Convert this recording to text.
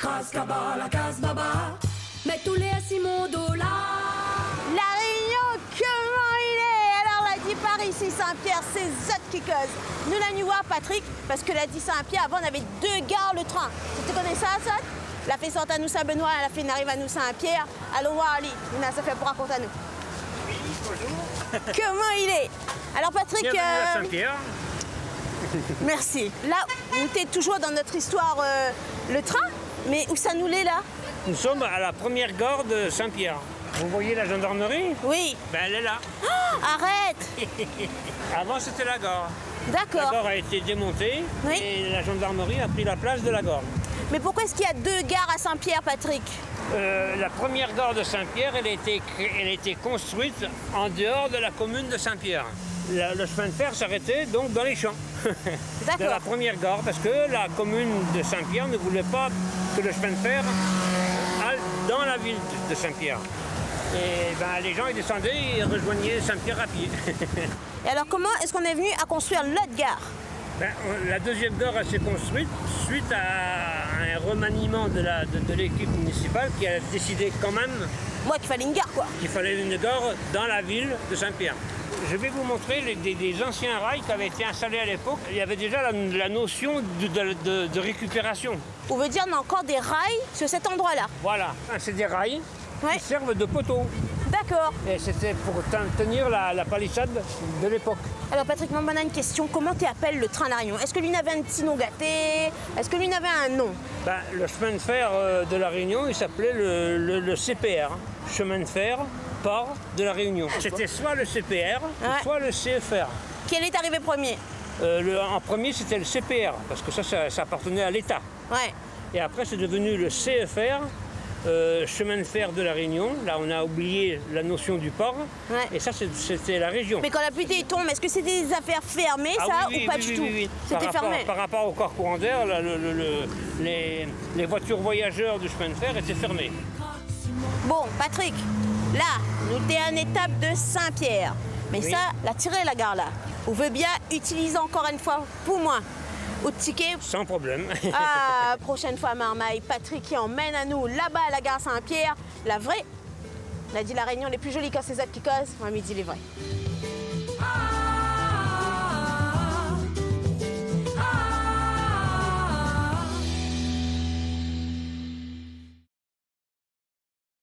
Cascaba, la Casbaba, met tous les Simodola. La Réunion, comment il est? Alors, la dit Paris, c'est Saint-Pierre, c'est Zot qui cause. Nous l'avons voir Patrick, parce que la dit Saint-Pierre, avant, on avait 2 gares le train. Tu connais ça, Zot? La fait sortir à nous Saint-Benoît, la fait arrive à nous Saint-Pierre. Allons voir Ali, ça fait pour raconter à nous. Oui, bonjour. Comment il est? Alors, Patrick. Bienvenue à Saint-Pierre. Merci. Là, on était toujours dans notre histoire, le train, mais où ça nous l'est là? Nous sommes à la première gare de Saint-Pierre. Vous voyez la gendarmerie? Oui. Ben, elle est là. Oh, arrête. Avant, c'était la gare. La D'accord. gare a été démontée Oui. et la gendarmerie a pris la place de la gare. Mais pourquoi est-ce qu'il y a 2 gares à Saint-Pierre, Patrick? La première gare de Saint-Pierre, elle a été construite en dehors de la commune de Saint-Pierre. Le chemin de fer s'arrêtait donc dans les champs de D'accord. la première gare parce que la commune de Saint-Pierre ne voulait pas que le chemin de fer aille dans la ville de Saint-Pierre. Et ben, les gens ils descendaient et rejoignaient Saint-Pierre à pied. Et alors, comment est-ce qu'on est venu à construire l'autre gare? Ben, la deuxième gare elle s'est construite suite à un remaniement de l'équipe municipale qui a décidé quand même Moi, qu'il fallait une gare, quoi. qu'il fallait une gare dans la ville de Saint-Pierre. Je vais vous montrer des anciens rails qui avaient été installés à l'époque. Il y avait déjà la notion de récupération. On veut dire qu'on a encore des rails sur cet endroit-là. Voilà, c'est des rails Ouais. qui servent de poteaux. D'accord. Et c'était pour tenir la palissade de l'époque. Alors, Patrick, moi, on a une question. Comment tu appelles le train à La Réunion? Est-ce que lui n'avait un petit nom gâté? Est-ce que lui n'avait un nom? Ben, le chemin de fer de la Réunion, il s'appelait le CPR, chemin de fer port de la Réunion. C'était soit le CPR, Ouais. soit le CFR. Quel est arrivé premier? En premier, c'était le CPR, parce que ça appartenait à l'État. Ouais. Et après, c'est devenu le CFR, chemin de fer de la Réunion. Là, on a oublié la notion du port. Ouais. Et ça, c'était la région. Mais quand la pluie tombe, est-ce que c'était des affaires fermées, Ah ça, oui, ou pas oui, du oui, tout? oui, oui. C'était fermé. Par rapport au corps courant d'air, là, les voitures voyageurs du chemin de fer étaient fermées. Bon, Patrick, là, nous sommes à une étape de Saint-Pierre. Mais Oui. ça, la tirée, la gare là. On veut bien utiliser encore une fois pour moi. Au ticket. Sans problème. Ah, prochaine fois, Marmaille, Patrick qui emmène à nous là-bas à la gare Saint-Pierre. La vraie. On a dit la Réunion les plus jolies quand c'est ça qui cause. Moi, il dit les vrais. Ah,